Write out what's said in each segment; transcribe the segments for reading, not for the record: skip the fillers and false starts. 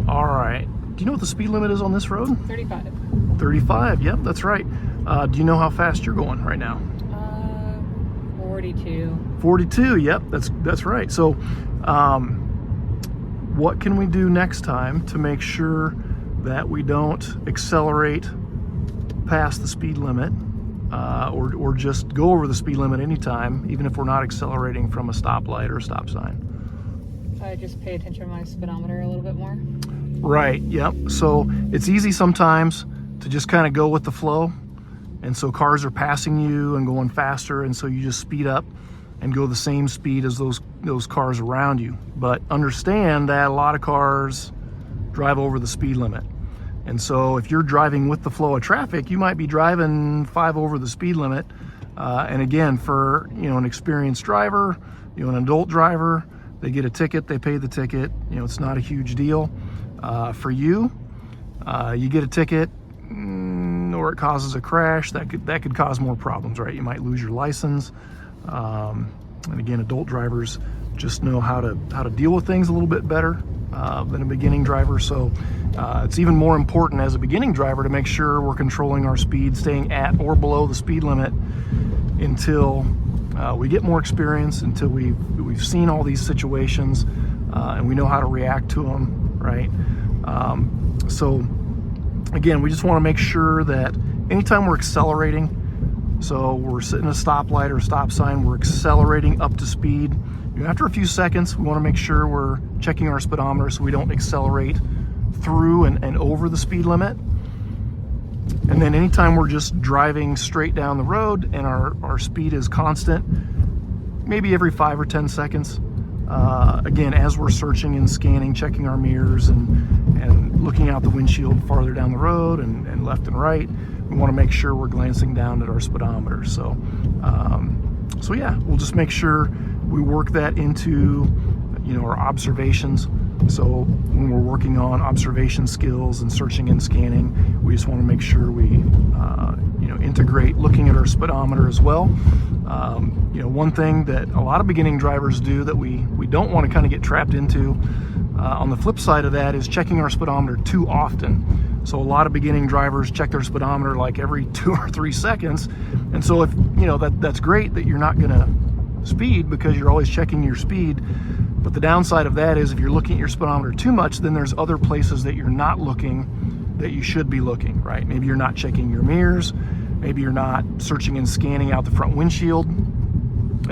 All right. Do you know what the speed limit is on this road? 35. 35, yep, that's right. Do you know how fast you're going right now? 42. 42, yep, that's right. So what can we do next time to make sure that we don't accelerate past the speed limit or just go over the speed limit anytime, even if we're not accelerating from a stoplight or a stop sign? I just pay attention to my speedometer a little bit more. Right, yep. So it's easy sometimes to just kind of go with the flow. And so cars are passing you and going faster, and so you just speed up and go the same speed as those cars around you. But understand that a lot of cars drive over the speed limit. And so if you're driving with the flow of traffic, you might be driving 5 over the speed limit. And again, for an experienced driver, an adult driver, they get a ticket, they pay the ticket. It's not a huge deal. For you, you get a ticket, or it causes a crash, that could cause more problems, right? You might lose your license. And again, adult drivers just know how to deal with things a little bit better than a beginning driver. So it's even more important as a beginning driver to make sure we're controlling our speed, staying at or below the speed limit until we get more experience, until we've seen all these situations and we know how to react to them, right? So again, we just want to make sure that anytime we're accelerating, so we're sitting at a stoplight or a stop sign, we're accelerating up to speed. After a few seconds, we want to make sure we're checking our speedometer so we don't accelerate through and over the speed limit. And then anytime we're just driving straight down the road and our speed is constant, maybe every 5 or 10 seconds, again, as we're searching and scanning, checking our mirrors and looking out the windshield farther down the road and left and right, we want to make sure we're glancing down at our speedometer. So yeah, we'll just make sure we work that into our observations. So when we're working on observation skills and searching and scanning, we just want to make sure we integrate looking at our speedometer as well. One thing that a lot of beginning drivers do that we don't want to kind of get trapped into on the flip side of that is checking our speedometer too often. So a lot of beginning drivers check their speedometer like every 2 or 3 seconds. And so if that's great that you're not going to speed because you're always checking your speed. But the downside of that is if you're looking at your speedometer too much, then there's other places that you're not looking that you should be looking, right? Maybe you're not checking your mirrors. Maybe you're not searching and scanning out the front windshield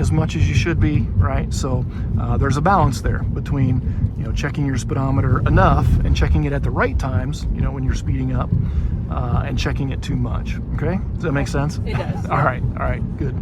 as much as you should be, right? So there's a balance there between checking your speedometer enough and checking it at the right times, when you're speeding up, and checking it too much. Okay, does that make sense? It does. All right, good.